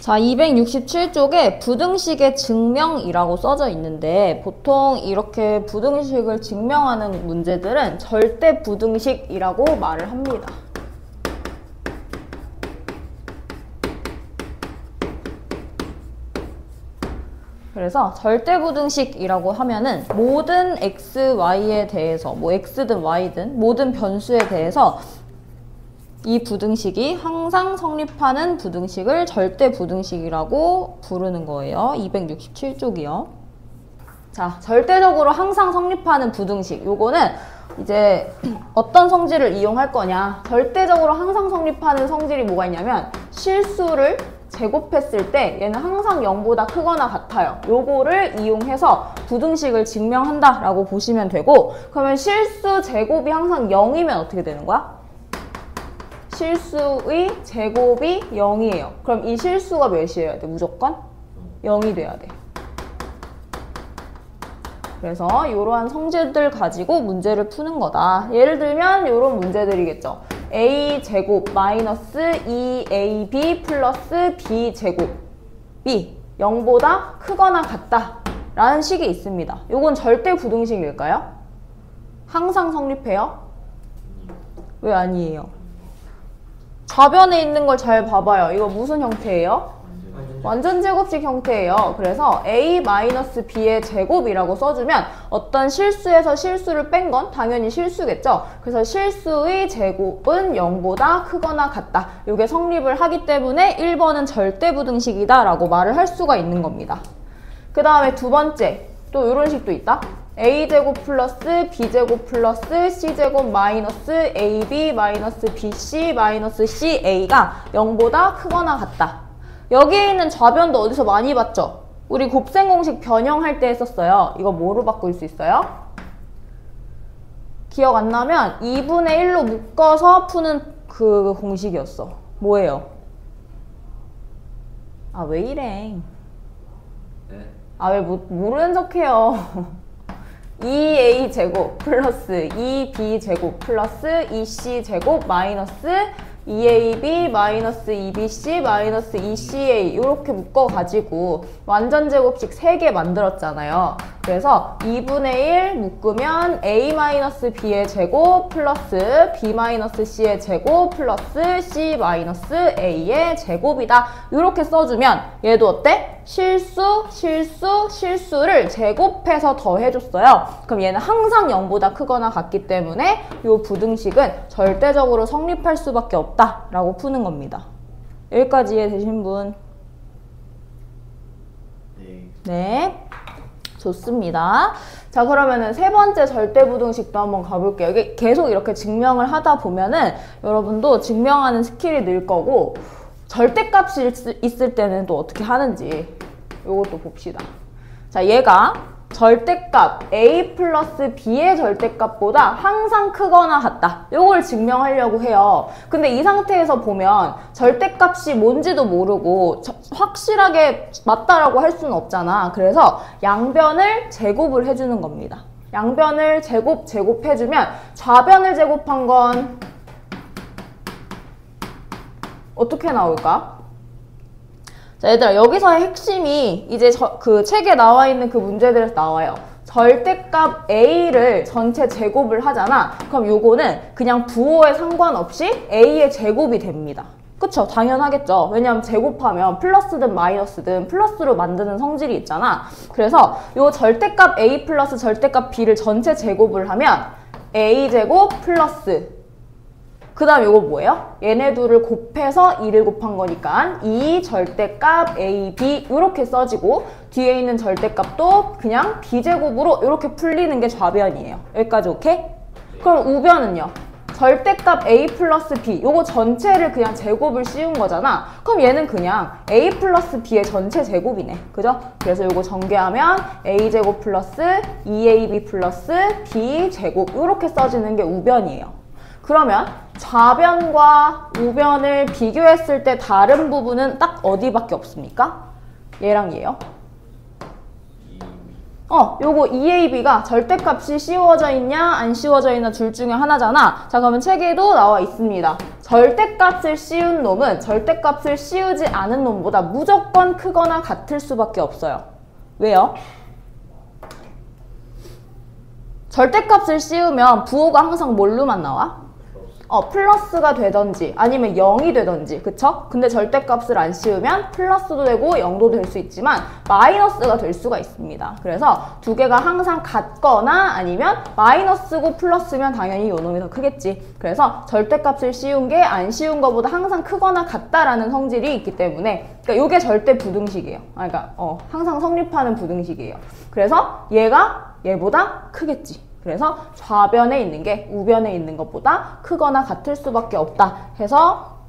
자, 267쪽에 부등식의 증명이라고 써져 있는데 보통 이렇게 부등식을 증명하는 문제들은 절대 부등식이라고 말을 합니다. 그래서 절대부등식이라고 하면은 모든 x, y에 대해서 뭐 x든 y든 모든 변수에 대해서 이 부등식이 항상 성립하는 부등식을 절대부등식이라고 부르는 거예요. 267쪽이요. 자, 절대적으로 항상 성립하는 부등식. 요거는 이제 어떤 성질을 이용할 거냐. 절대적으로 항상 성립하는 성질이 뭐가 있냐면 실수를 제곱했을 때 얘는 항상 0보다 크거나 같아요. 요거를 이용해서 부등식을 증명한다 라고 보시면 되고, 그러면 실수 제곱이 항상 0이면 어떻게 되는 거야? 실수의 제곱이 0이에요. 그럼 이 실수가 몇이어야 돼? 무조건 0이 돼야 돼. 그래서 이러한 성질들 가지고 문제를 푸는 거다. 예를 들면 이런 문제들이겠죠. a제곱 마이너스 2ab 플러스 b제곱이 0보다 크거나 같다 라는 식이 있습니다. 이건 절대 부등식일까요? 항상 성립해요? 왜 아니에요? 좌변에 있는 걸 잘 봐봐요. 이거 무슨 형태예요? 완전 제곱식 형태예요. 그래서 a-b의 제곱이라고 써주면 어떤 실수에서 실수를 뺀 건 당연히 실수겠죠. 그래서 실수의 제곱은 0보다 크거나 같다. 이게 성립을 하기 때문에 1번은 절대부등식이다 라고 말을 할 수가 있는 겁니다. 그 다음에 두 번째, 또 이런 식도 있다. a제곱 플러스 b제곱 플러스 c제곱 마이너스 ab 마이너스 bc 마이너스 ca가 0보다 크거나 같다. 여기에 있는 좌변도 어디서 많이 봤죠? 우리 곱셈 공식 변형할 때 했었어요. 이거 뭐로 바꿀 수 있어요? 기억 안 나면 2분의 1로 묶어서 푸는 그 공식이었어. 뭐예요? 아, 왜 이래? 아, 왜 모르는 척해요? 2a제곱 플러스 2b제곱 플러스 2c제곱 마이너스 2ab 마이너스 2bc 마이너스 2ca 이렇게 묶어가지고 완전 제곱식 3개 만들었잖아요. 그래서 2분의 1 묶으면 a-b의 제곱 플러스 b-c의 제곱 플러스 c-a의 제곱이다. 이렇게 써주면 얘도 어때? 실수를 제곱해서 더해줬어요. 그럼 얘는 항상 0보다 크거나 같기 때문에 이 부등식은 절대적으로 성립할 수밖에 없다라고 푸는 겁니다. 여기까지 이해되신 분? 네. 좋습니다. 자, 그러면은 세 번째 절대부등식도 한번 가볼게요. 이게 계속 이렇게 증명을 하다 보면은 여러분도 증명하는 스킬이 늘 거고, 절대값이 있을 때는 또 어떻게 하는지 이것도 봅시다. 자, 얘가 절대값 a 플러스 b의 절대값보다 항상 크거나 같다. 이걸 증명하려고 해요. 근데 이 상태에서 보면 절대값이 뭔지도 모르고 확실하게 맞다라고 할 수는 없잖아. 그래서 양변을 제곱을 해주는 겁니다. 양변을 제곱해주면 좌변을 제곱한 건 어떻게 나올까? 자, 얘들아, 여기서의 핵심이 이제 그 책에 나와 있는 그 문제들에서 나와요. 절대값 a를 전체 제곱을 하잖아. 그럼 요거는 그냥 부호에 상관없이 a의 제곱이 됩니다. 그쵸? 당연하겠죠. 왜냐하면 제곱하면 플러스든 마이너스든 플러스로 만드는 성질이 있잖아. 그래서 요 절대값 a 플러스 절대값 b를 전체 제곱을 하면 a제곱 플러스 그 다음 요거 뭐예요? 얘네 둘을 곱해서 2를 곱한 거니까 2 절대값 a, b 이렇게 써지고 뒤에 있는 절대값도 그냥 b제곱으로 이렇게 풀리는 게 좌변이에요. 여기까지 오케이? 그럼 우변은요? 절대값 a 플러스 b 요거 전체를 그냥 제곱을 씌운 거잖아. 그럼 얘는 그냥 a 플러스 b의 전체 제곱이네. 그죠? 그래서 요거 전개하면 a제곱 플러스 2ab 플러스 b제곱 이렇게 써지는 게 우변이에요. 그러면 좌변과 우변을 비교했을 때 다른 부분은 딱 어디밖에 없습니까? 얘랑 얘요. 요거 2ab가 절대값이 씌워져 있냐 안 씌워져 있나 둘 중에 하나잖아. 자, 그러면 책에도 나와 있습니다. 절대값을 씌운 놈은 절대값을 씌우지 않은 놈보다 무조건 크거나 같을 수밖에 없어요. 왜요? 절대값을 씌우면 부호가 항상 뭘로만 나와? 플러스가 되던지 아니면 0이 되던지, 그쵸? 근데 절대값을 안 씌우면 플러스도 되고 0도 될 수 있지만 마이너스가 될 수가 있습니다. 그래서 두 개가 항상 같거나 아니면 마이너스고 플러스면 당연히 요 놈이 더 크겠지. 그래서 절대값을 씌운 게 안 씌운 것보다 항상 크거나 같다라는 성질이 있기 때문에, 그러니까 요게 절대 부등식이에요. 그러니까 항상 성립하는 부등식이에요. 그래서 얘가 얘보다 크겠지. 그래서 좌변에 있는 게 우변에 있는 것보다 크거나 같을 수밖에 없다 해서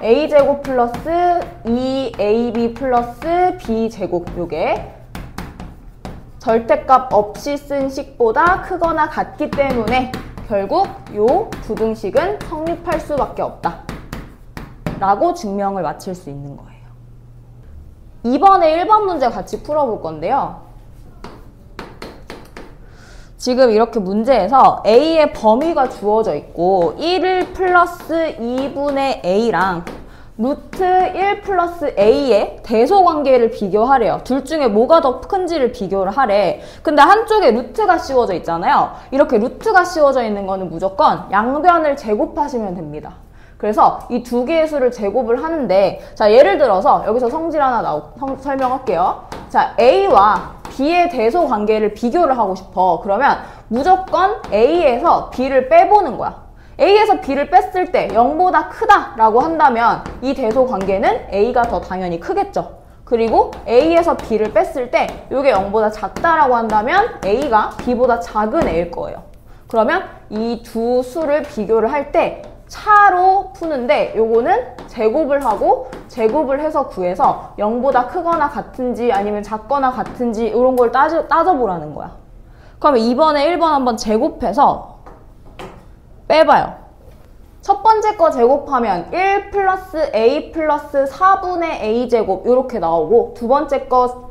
a제곱 플러스 2ab 플러스 b제곱, 요게 절대값 없이 쓴 식보다 크거나 같기 때문에 결국 요 부등식은 성립할 수밖에 없다 라고 증명을 마칠 수 있는 거예요. 이번에 1번 문제 같이 풀어볼 건데요. 지금 이렇게 문제에서 A의 범위가 주어져 있고 1 플러스 2분의 A랑 루트 1 플러스 A의 대소관계를 비교하래요. 둘 중에 뭐가 더 큰지를 비교를 하래. 근데 한쪽에 루트가 씌워져 있잖아요. 이렇게 루트가 씌워져 있는 거는 무조건 양변을 제곱하시면 됩니다. 그래서 이 두 개의 수를 제곱을 하는데, 자, 예를 들어서 여기서 성질 하나 설명할게요. 자, A와 B의 대소 관계를 비교를 하고 싶어. 그러면 무조건 A에서 B를 빼보는 거야. A에서 B를 뺐을 때 0보다 크다라고 한다면 이 대소 관계는 A가 더 당연히 크겠죠. 그리고 A에서 B를 뺐을 때 이게 0보다 작다라고 한다면 A가 B보다 작은 A일 거예요. 그러면 이 두 수를 비교를 할 때 차로 푸는데 요거는 제곱을 하고 제곱을 해서 구해서 0보다 크거나 같은지 아니면 작거나 같은지 이런 걸 따져보라는 거야. 그러면 이번에 1번 한번 제곱해서 빼봐요. 첫 번째 거 제곱하면 1 플러스 A 플러스 4분의 A제곱 이렇게 나오고, 두 번째 거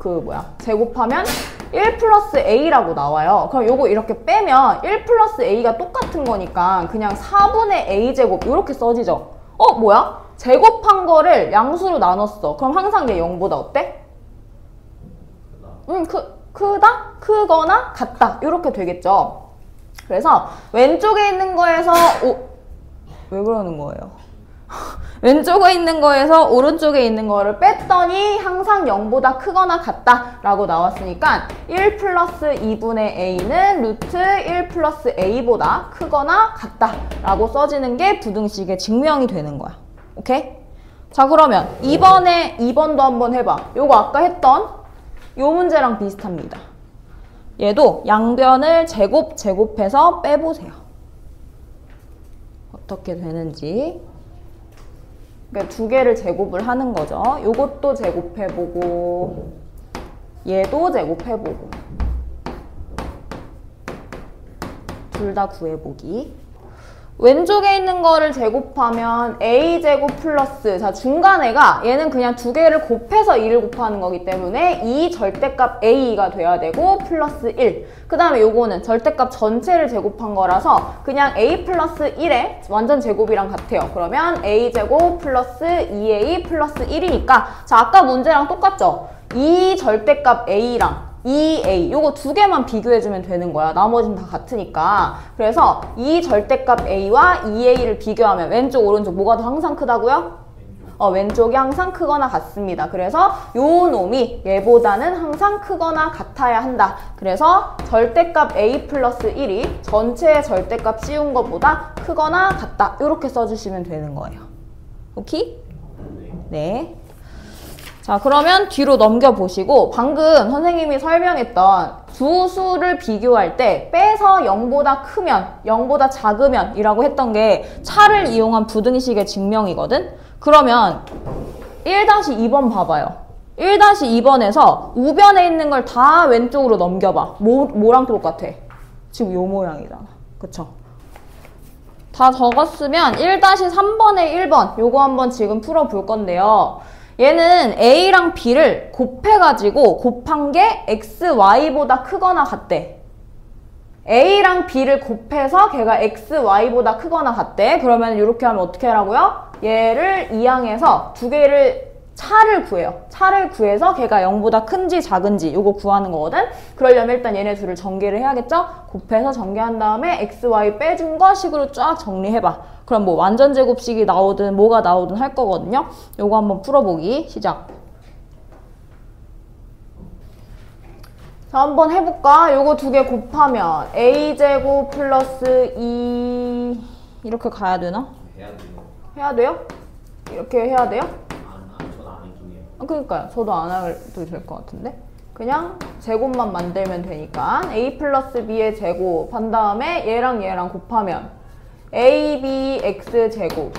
제곱하면 1 플러스 A라고 나와요. 그럼 요거 이렇게 빼면 1 플러스 A가 똑같은 거니까 그냥 4분의 A제곱 이렇게 써지죠. 뭐야? 제곱한 거를 양수로 나눴어. 그럼 항상 얘 0보다 어때? 크다? 크거나 같다. 이렇게 되겠죠. 그래서 왼쪽에 있는 거에서 왜 그러는 거예요? 왼쪽에 있는 거에서 오른쪽에 있는 거를 뺐더니 항상 0보다 크거나 같다라고 나왔으니까 1 플러스 2분의 A는 루트 1 플러스 A보다 크거나 같다라고 써지는 게 부등식의 증명이 되는 거야. 오케이? 자, 그러면 2번도 한번 해봐. 요거 아까 했던 요 문제랑 비슷합니다. 얘도 양변을 제곱해서 빼보세요. 어떻게 되는지. 그러니까 두 개를 제곱을 하는 거죠. 요것도 제곱해보고 얘도 제곱해보고 둘 다 구해보기. 왼쪽에 있는 거를 제곱하면 A제곱 플러스, 자, 중간에가 얘는 그냥 두 개를 곱해서 2를 곱하는 거기 때문에 이 절대값 A가 돼야 되고 플러스 1. 그 다음에 요거는 절대값 전체를 제곱한 거라서 그냥 A 플러스 1의 완전 제곱이랑 같아요. 그러면 A제곱 플러스 2A 플러스 1이니까, 자, 아까 문제랑 똑같죠? 이 절대값 A랑 2A 요거 두 개만 비교해주면 되는 거야. 나머지는 다 같으니까. 그래서 이 절대값 A와 2A를 비교하면 왼쪽 오른쪽 뭐가 더 항상 크다고요? 왼쪽이 항상 크거나 같습니다. 그래서 요 놈이 얘보다는 항상 크거나 같아야 한다. 그래서 절대값 A 플러스 1이 전체의 절대값 씌운 것보다 크거나 같다. 이렇게 써주시면 되는 거예요. 오케이? 네. 자, 그러면 뒤로 넘겨보시고 방금 선생님이 설명했던 두 수를 비교할 때 빼서 0보다 크면, 0보다 작으면 이라고 했던 게 차를 이용한 부등식의 증명이거든? 그러면 1-2번 봐봐요. 1-2번에서 우변에 있는 걸 다 왼쪽으로 넘겨봐. 뭐랑 똑같아? 지금 요 모양이잖아. 그쵸? 다 적었으면 1-3번에 1번 요거 한번 지금 풀어볼 건데요. 얘는 A랑 B를 곱해가지고 곱한 게 X, Y보다 크거나 같대. A랑 B를 곱해서 걔가 X, Y보다 크거나 같대. 그러면 이렇게 하면 어떻게 하라고요? 얘를 이항해서 두 개를 차를 구해요. 차를 구해서 걔가 0보다 큰지 작은지 요거 구하는 거거든. 그러려면 일단 얘네 둘을 전개를 해야겠죠? 곱해서 전개한 다음에 x, y 빼준 거 식으로 쫙 정리해봐. 그럼 뭐 완전 제곱식이 나오든 뭐가 나오든 할 거거든요. 요거 한번 풀어보기 시작. 자, 한번 해볼까? 요거 두 개 곱하면 a제곱 플러스 2 이렇게 가야 되나? 해야 돼요. 해야 돼요? 이렇게 해야 돼요? 저는 안 해도 해요. 그러니까요. 저도 안 해도 될 것 같은데. 그냥 제곱만 만들면 되니까 a 플러스 b의 제곱 한 다음에 얘랑 얘랑 곱하면 ab x 제곱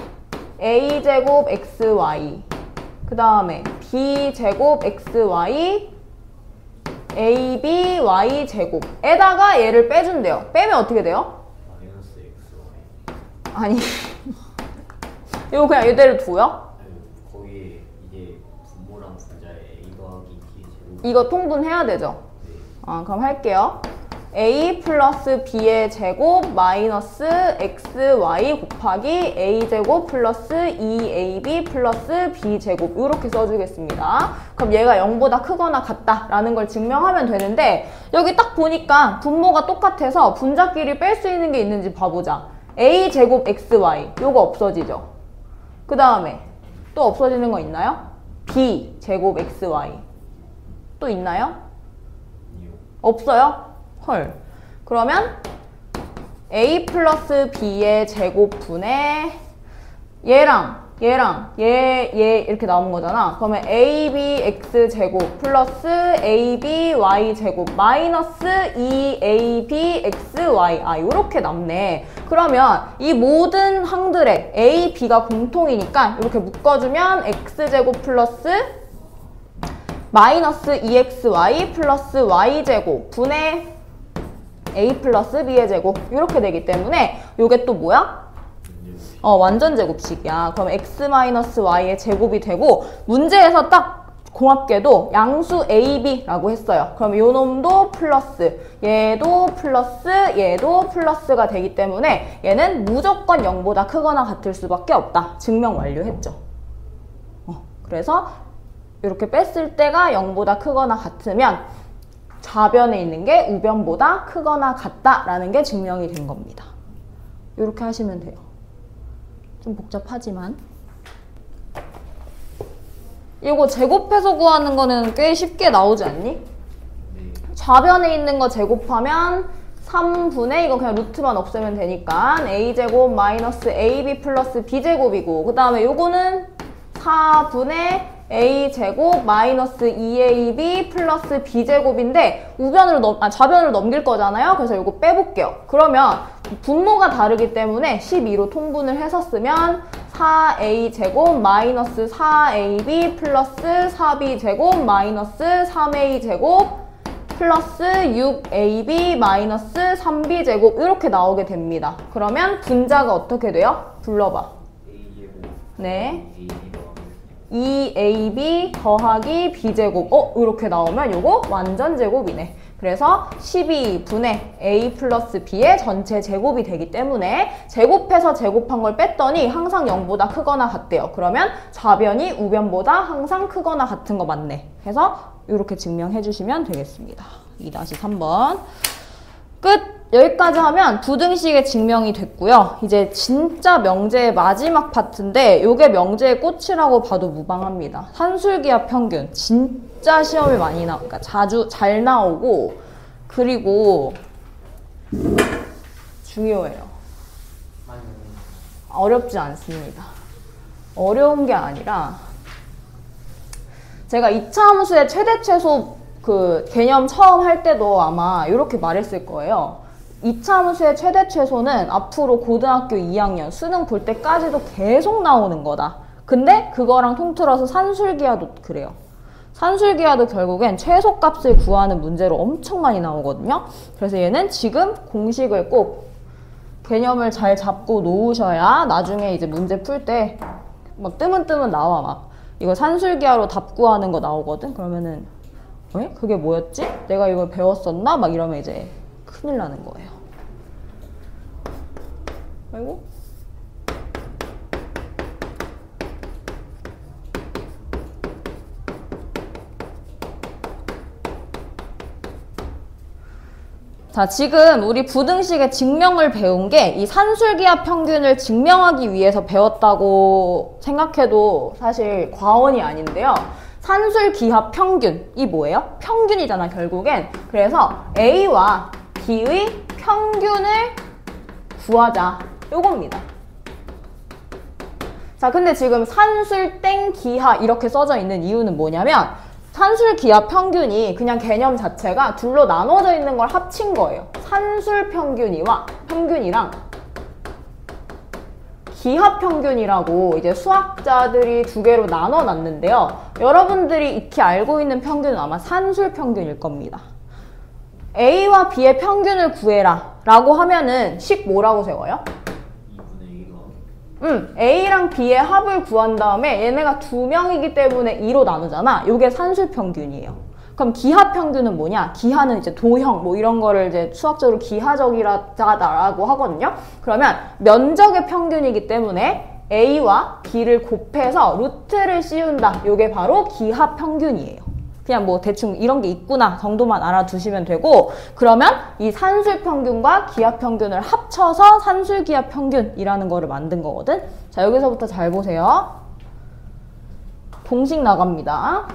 a 제곱 xy 그 다음에 b 제곱 xy ab y 제곱에다가 얘를 빼준대요. 빼면 어떻게 돼요? 마이너스 xy. 아니 이거 그냥 이대로 둬요? 거기에 이게 분모랑 분자에 a 더하기 b 제곱. 이거 통분해야 되죠? 네. 그럼 할게요. a 플러스 b의 제곱 마이너스 xy 곱하기 a제곱 플러스 2ab 플러스 b제곱 이렇게 써주겠습니다. 그럼 얘가 0보다 크거나 같다라는 걸 증명하면 되는데 여기 딱 보니까 분모가 똑같아서 분자끼리 뺄 수 있는 게 있는지 봐보자. a제곱 xy 요거 없어지죠? 그 다음에 또 없어지는 거 있나요? b제곱 xy 또 있나요? 아니요. 없어요? 헐. 그러면 a 플러스 b의 제곱분의 얘랑 얘 이렇게 나오는 거잖아. 그러면 ab x 제곱 플러스 ab y 제곱 마이너스 2ab xy 요렇게 남네. 그러면 이 모든 항들에 a, b가 공통이니까 이렇게 묶어주면 x 제곱 플러스 마이너스 2xy 플러스 y제곱 분의 a 플러스 b의 제곱 이렇게 되기 때문에 이게 또 뭐야? 완전 제곱식이야. 그럼 x 마이너스 y의 제곱이 되고 문제에서 딱 고맙게도 양수 a, b라고 했어요. 그럼 요 놈도 플러스, 얘도 플러스, 얘도 플러스가 되기 때문에 얘는 무조건 0보다 크거나 같을 수밖에 없다. 증명 완료했죠. 그래서 이렇게 뺐을 때가 0보다 크거나 같으면 좌변에 있는 게 우변보다 크거나 같다라는 게 증명이 된 겁니다. 이렇게 하시면 돼요. 좀 복잡하지만 이거 제곱해서 구하는 거는 꽤 쉽게 나오지 않니? 네. 좌변에 있는 거 제곱하면 3분의 이거 그냥 루트만 없애면 되니까 a제곱 마이너스 ab 플러스 b제곱이고 그 다음에 요거는 4분의 a제곱 마이너스 2ab 플러스 b제곱인데 좌변으로 넘길 거잖아요. 그래서 이거 빼볼게요. 그러면 분모가 다르기 때문에 12로 통분을 해서 쓰면 4a제곱 마이너스 4ab 플러스 4b제곱 마이너스 3a제곱 플러스 6ab 마이너스 3b제곱 이렇게 나오게 됩니다. 그러면 분자가 어떻게 돼요? 불러봐. a 제곱. 네. a 더하기 2ab 더하기 b제곱 이렇게 나오면 요거 완전 제곱이네. 그래서 12분의 a 플러스 b의 전체 제곱이 되기 때문에 제곱해서 제곱한 걸 뺐더니 항상 0보다 크거나 같대요. 그러면 좌변이 우변보다 항상 크거나 같은 거 맞네. 그래서 이렇게 증명해 주시면 되겠습니다. 2-3번 끝! 여기까지 하면 부등식의 증명이 됐고요. 이제 진짜 명제의 마지막 파트인데 이게 명제의 꽃이라고 봐도 무방합니다. 산술기하 평균. 진짜 시험에 많이 그러니까 자주 잘 나오고 그리고 중요해요. 어렵지 않습니다. 어려운 게 아니라 제가 2차 함수의 최대 최소 그 개념 처음 할 때도 아마 이렇게 말했을 거예요. 2차 함수의 최대 최소는 앞으로 고등학교 2학년 수능 볼 때까지도 계속 나오는 거다. 근데 그거랑 통틀어서 산술기하도 그래요. 산술기하도 결국엔 최소값을 구하는 문제로 엄청 많이 나오거든요. 그래서 얘는 지금 공식을 꼭 개념을 잘 잡고 놓으셔야 나중에 이제 문제 풀 때 막 뜨문뜨문 나와 막. 이거 산술기하로 답 구하는 거 나오거든? 그러면은 왜? 그게 뭐였지? 내가 이걸 배웠었나? 막 이러면 이제 큰일 나는 거예요. 아이고. 자, 지금 우리 부등식의 증명을 배운 게 이 산술기하 평균을 증명하기 위해서 배웠다고 생각해도 사실 과언이 아닌데요. 산술기하 평균이 뭐예요? 평균이잖아, 결국엔. 그래서 A와 B의 평균을 구하자. 요겁니다. 자, 근데 지금 산술 땡 기하 이렇게 써져 있는 이유는 뭐냐면 산술 기하 평균이 그냥 개념 자체가 둘로 나눠져 있는 걸 합친 거예요. 산술 평균이랑 기하 평균이라고 이제 수학자들이 두 개로 나눠 놨는데요. 여러분들이 익히 알고 있는 평균은 아마 산술 평균일 겁니다. A와 B의 평균을 구해라 라고 하면은 식 뭐라고 세워요? 2분의 1로 A랑 B의 합을 구한 다음에 얘네가 두 명이기 때문에 2로 나누잖아. 요게 산술 평균이에요. 그럼 기하 평균은 뭐냐? 기하는 이제 도형 뭐 이런 거를 이제 수학적으로 기하적이라고 하거든요. 그러면 면적의 평균이기 때문에 A와 B를 곱해서 루트를 씌운다. 요게 바로 기하 평균이에요. 그냥 뭐 대충 이런 게 있구나 정도만 알아두시면 되고, 그러면 이 산술 평균과 기하 평균을 합쳐서 산술 기하 평균이라는 거를 만든 거거든. 자, 여기서부터 잘 보세요. 공식 나갑니다.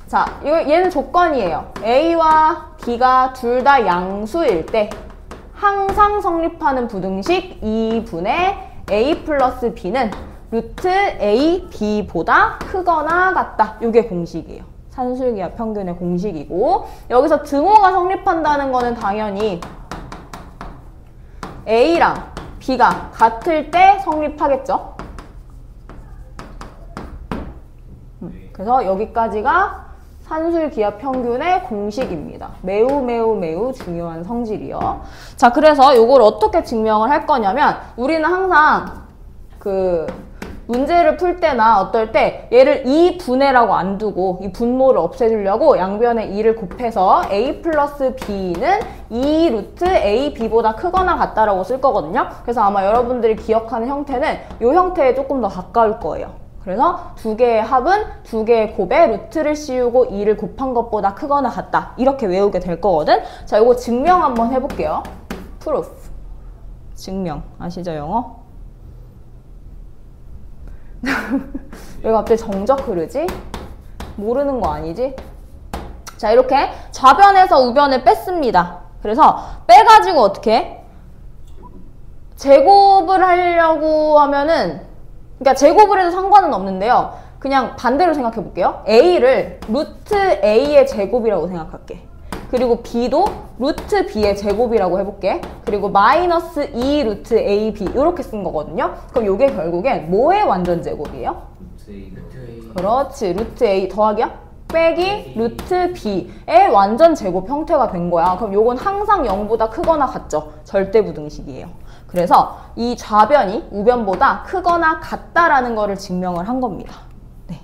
자, 얘는 조건이에요. A와 B가 둘 다 양수일 때 항상 성립하는 부등식 2분의 A 플러스 B는 루트 A, B보다 크거나 같다. 이게 공식이에요. 산술기하 평균의 공식이고, 여기서 등호가 성립한다는 거는 당연히 A랑 B가 같을 때 성립하겠죠. 그래서 여기까지가 산술기하 평균의 공식입니다. 매우 중요한 성질이요. 자, 그래서 이걸 어떻게 증명을 할 거냐면, 우리는 항상 그 문제를 풀 때나 어떨 때 얘를 2분해라고 안 두고 이 분모를 없애주려고 양변에 2를 곱해서 A 플러스 B는 2 루트 A, B보다 크거나 같다라고 쓸 거거든요. 그래서 아마 여러분들이 기억하는 형태는 이 형태에 조금 더 가까울 거예요. 그래서 두 개의 합은 두 개의 곱에 루트를 씌우고 2를 곱한 것보다 크거나 같다. 이렇게 외우게 될 거거든. 자, 이거 증명 한번 해볼게요. proof. 증명. 아시죠, 영어? 왜 갑자기 정적 흐르지? 모르는 거 아니지? 자, 이렇게 좌변에서 우변을 뺐습니다. 그래서 빼가지고 어떻게 해? 제곱을 하려고 하면은, 그러니까 제곱을 해도 상관은 없는데요. 그냥 반대로 생각해 볼게요. A를 루트 A의 제곱이라고 생각할게. 그리고 B도 루트 B의 제곱이라고 해볼게. 그리고 마이너스 2 루트 A, B 이렇게 쓴 거거든요. 그럼 이게 결국엔 뭐의 완전 제곱이에요? 루트 A. 그렇지. 루트 A 더하기야? 빼기 루트 B의 완전 제곱 형태가 된 거야. 그럼 요건 항상 0보다 크거나 같죠? 절대부등식이에요. 그래서 이 좌변이 우변보다 크거나 같다라는 거를 증명을 한 겁니다. 네.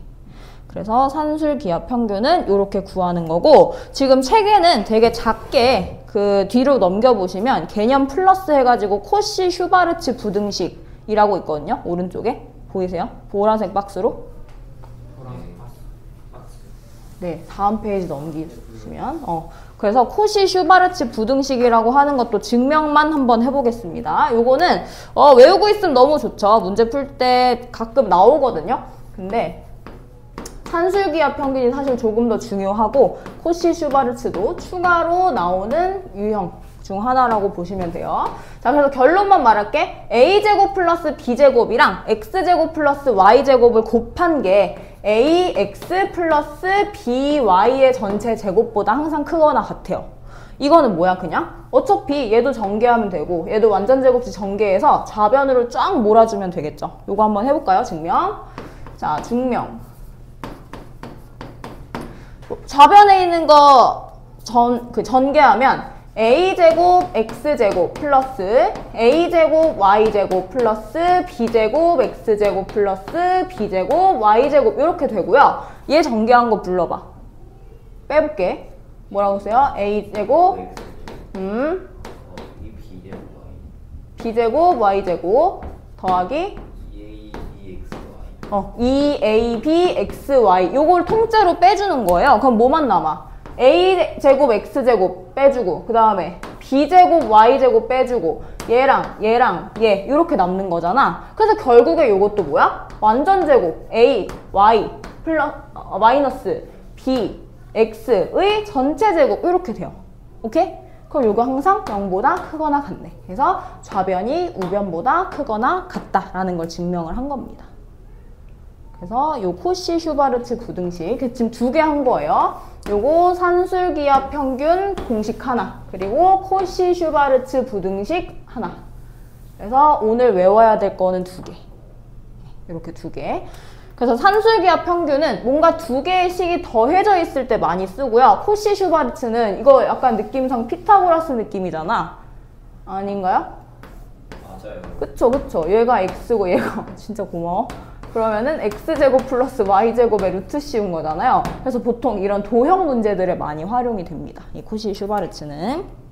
그래서 산술기하 평균은 이렇게 구하는 거고, 지금 책에는 되게 작게 그 뒤로 넘겨보시면 개념 플러스 해가지고 코시 슈바르츠 부등식이라고 있거든요. 오른쪽에 보이세요? 보라색 박스로. 네, 다음 페이지 넘기시면 그래서 코시 슈바르츠 부등식이라고 하는 것도 증명만 한번 해보겠습니다. 요거는 외우고 있으면 너무 좋죠. 문제 풀 때 가끔 나오거든요. 근데 산술기하 평균이 사실 조금 더 중요하고 코시 슈바르츠도 추가로 나오는 유형 중 하나라고 보시면 돼요. 자, 그래서 결론만 말할게. A제곱 플러스 B제곱이랑 X제곱 플러스 Y제곱을 곱한 게 AX 플러스 BY의 전체 제곱보다 항상 크거나 같아요. 이거는 뭐야, 그냥? 어차피 얘도 전개하면 되고 얘도 완전 제곱식 전개해서 좌변으로 쫙 몰아주면 되겠죠. 요거 한번 해볼까요? 증명. 자, 증명. 좌변에 있는 거 전개하면 A제곱 X제곱 플러스 A제곱 Y제곱 플러스 B제곱 X제곱 플러스 B제곱 Y제곱 이렇게 되고요. 얘 전개한 거 불러봐. 빼볼게. 뭐라고 써요? A제곱 이 B제곱 Y. B제곱 Y제곱 더하기 2ABXY 2ABXY 요걸 통째로 빼주는 거예요. 그럼 뭐만 남아? A제곱 X제곱 빼주고 그 다음에 B제곱 Y제곱 빼주고 얘랑 얘 이렇게 남는 거잖아. 그래서 결국에 요것도 뭐야? 완전제곱 A, Y 마이너스 B, X의 전체제곱 이렇게 돼요. 오케이? 그럼 요거 항상 0보다 크거나 같네. 그래서 좌변이 우변보다 크거나 같다라는 걸 증명을 한 겁니다. 그래서 요 코시 슈바르츠 부등식 지금 2개 한 거예요. 요거 산술기압 평균 공식 하나, 그리고 코시 슈바르츠 부등식 하나. 그래서 오늘 외워야 될 거는 2개. 이렇게 2개. 그래서 산술기압 평균은 뭔가 2개의 식이 더해져 있을 때 많이 쓰고요. 코시 슈바르츠는 이거 약간 느낌상 피타고라스 느낌이잖아. 아닌가요? 맞아요. 그쵸. 얘가 x고 얘가 진짜 고마워. 그러면은 x제곱 플러스 y제곱의 루트 씌운 거잖아요. 그래서 보통 이런 도형 문제들에 많이 활용이 됩니다. 이 코시 슈바르츠는.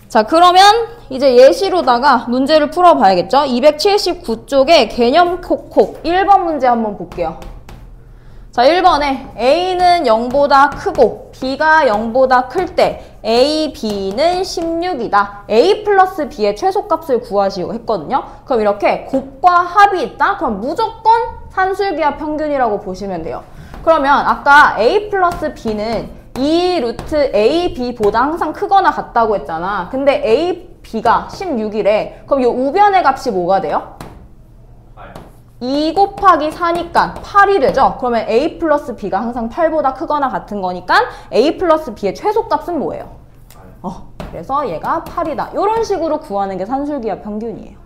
자, 그러면 이제 예시로다가 문제를 풀어봐야겠죠? 279쪽에 개념 콕콕 1번 문제 한번 볼게요. 자, 1번에 A는 0보다 크고 B가 0보다 클 때 A, B는 16이다. A 플러스 B의 최소값을 구하시오 했거든요. 그럼 이렇게 곱과 합이 있다? 그럼 무조건 산술기압 평균이라고 보시면 돼요. 그러면 아까 A 플러스 B는 2 루트 A, B보다 항상 크거나 같다고 했잖아. 근데 A, B가 16이래. 그럼 이 우변의 값이 뭐가 돼요? 2 곱하기 4니까 8이 되죠? 그러면 A 플러스 B가 항상 8보다 크거나 같은 거니까 A 플러스 B의 최소값은 뭐예요? 그래서 얘가 8이다. 이런 식으로 구하는 게 산술기압 평균이에요.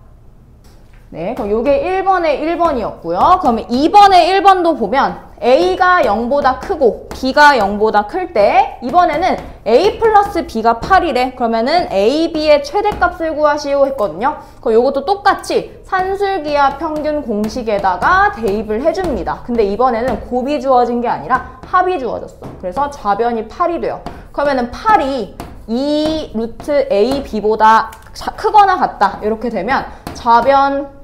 네, 그럼 이게 1번의 1번이었고요. 그러면 2번의 1번도 보면 A가 0보다 크고 B가 0보다 클 때 이번에는 A 플러스 B가 8이래. 그러면은 A, B의 최대값을 구하시오 했거든요. 그럼 이것도 똑같이 산술기압 평균 공식에다가 대입을 해줍니다. 근데 이번에는 곱이 주어진 게 아니라 합이 주어졌어. 그래서 좌변이 8이 돼요. 그러면은 8이 2 루트 A, B보다 크거나 같다. 이렇게 되면 좌변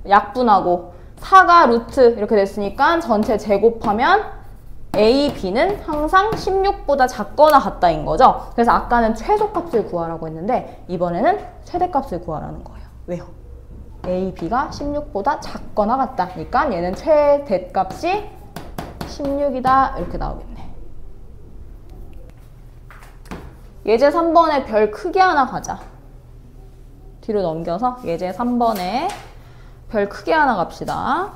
약분하고 4가 루트 이렇게 됐으니까 전체 제곱하면 A, B는 항상 16보다 작거나 같다인 거죠. 그래서 아까는 최소값을 구하라고 했는데 이번에는 최대값을 구하라는 거예요. 왜요? A, B가 16보다 작거나 같다니까 얘는 최대값이 16이다 이렇게 나오겠네. 예제 3번에 별 크게 하나 가자. 뒤로 넘겨서 예제 3번에 별 크게 하나 갑시다.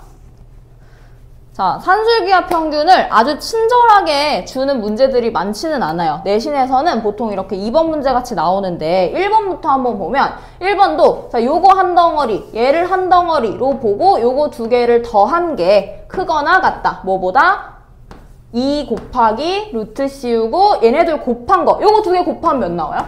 자, 산술기압 평균을 아주 친절하게 주는 문제들이 많지는 않아요. 내신에서는 보통 이렇게 2번 문제 같이 나오는데 1번부터 한번 보면 1번도 자, 요거 한 덩어리, 얘를 한 덩어리로 보고 요거 2개를 더한 게 크거나 같다. 뭐보다? 2 곱하기 루트 씌우고 얘네들 곱한 거. 요거 2개 곱하면 몇 나와요?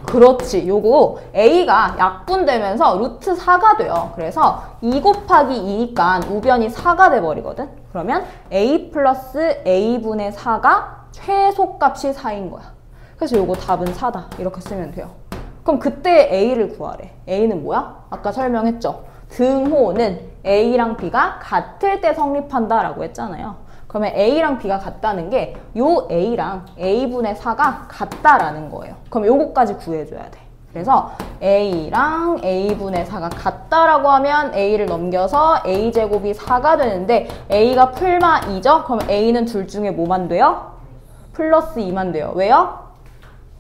그렇지. 요거 A가 약분되면서 루트 4가 돼요. 그래서 2 곱하기 2니까 우변이 4가 돼버리거든. 그러면 A 플러스 A분의 4가 최소값이 4인 거야. 그래서 요거 답은 4다. 이렇게 쓰면 돼요. 그럼 그때 A를 구하래. A는 뭐야? 아까 설명했죠. 등호는 A랑 B가 같을 때 성립한다 라고 했잖아요. 그러면 A랑 B가 같다는 게 요 A랑 A분의 4가 같다라는 거예요. 그럼 요거까지 구해줘야 돼. 그래서 A랑 A분의 4가 같다라고 하면 A를 넘겨서 A제곱이 4가 되는데 A가 풀마 2죠? 그럼 A는 둘 중에 뭐만 돼요? 플러스 2만 돼요. 왜요?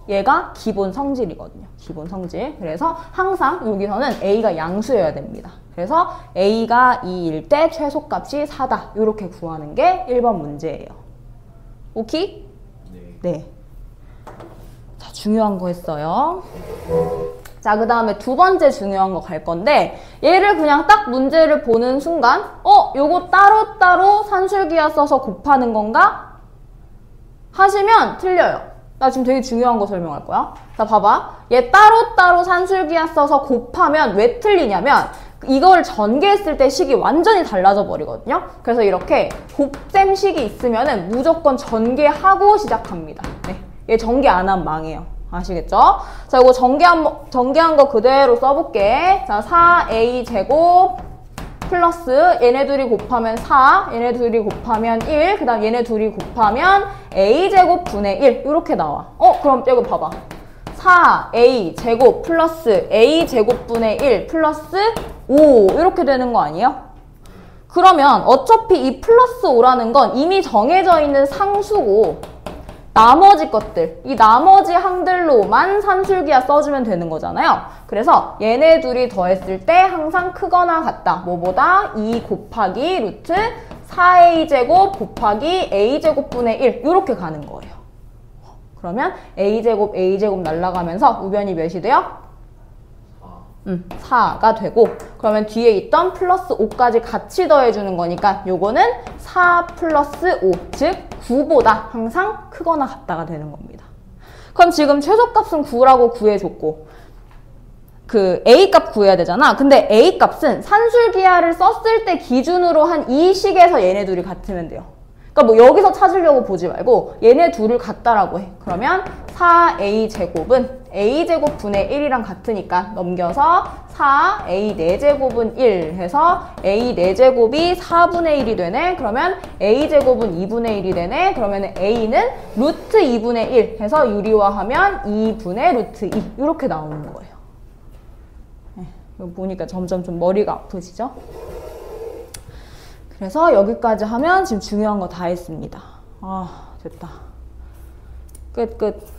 얘가 기본 성질이거든요. 기본 성질. 그래서 항상 여기서는 A가 양수여야 됩니다. 그래서 A가 2일 때 최소값이 4다. 이렇게 구하는 게 1번 문제예요. 오케이? 네. 자, 중요한 거 했어요. 자, 그 다음에 두 번째 중요한 거 갈 건데 얘를 그냥 딱 문제를 보는 순간 요거 따로따로 산술기압 써서 곱하는 건가? 하시면 틀려요. 나 지금 되게 중요한 거 설명할 거야. 자, 봐봐. 얘 따로따로 산술기압 써서 곱하면 왜 틀리냐면 이걸 전개했을 때 식이 완전히 달라져 버리거든요. 그래서 이렇게 곱셈식이 있으면은 무조건 전개하고 시작합니다. 네. 얘 전개 안 하면 망해요. 아시겠죠? 자, 이거 전개한 거 그대로 써볼게. 자, 4a 제곱 플러스 얘네 둘이 곱하면 4, 얘네 둘이 곱하면 1, 그 다음 얘네 둘이 곱하면 a 제곱 분의 1 이렇게 나와. 그럼 이거 봐봐. 4a 제곱 플러스 a 제곱 분의 1 플러스 5 이렇게 되는 거 아니에요? 그러면 어차피 이 플러스 5라는 건 이미 정해져 있는 상수고 나머지 것들, 이 나머지 항들로만 산술기하 써주면 되는 거잖아요. 그래서 얘네 둘이 더했을 때 항상 크거나 같다. 뭐보다 2 곱하기 루트 4a제곱 곱하기 a제곱분의 1 이렇게 가는 거예요. 그러면 a제곱 날라가면서 우변이 몇이 돼요? 4가 되고 그러면 뒤에 있던 플러스 5까지 같이 더해주는 거니까 요거는 4 플러스 5, 즉 9보다 항상 크거나 같다가 되는 겁니다. 그럼 지금 최소값은 9라고 구해줬고 그 A값 구해야 되잖아. 근데 A값은 산술기하를 썼을 때 기준으로 한 이 식에서 얘네 둘이 같으면 돼요. 그러니까 뭐 여기서 찾으려고 보지 말고 얘네 둘을 같다라고 해. 그러면 4a제곱은 a제곱 분의 1이랑 같으니까 넘겨서 4a 4제곱은 1 해서 a 4제곱이 4분의 1이 되네. 그러면 a제곱은 2분의 1이 되네. 그러면 a는 루트 2분의 1 해서 유리화하면 2분의 루트 2 이렇게 나오는 거예요. 이거 보니까 점점 좀 머리가 아프시죠? 그래서 여기까지 하면 지금 중요한 거 다 했습니다. 됐다. 끝.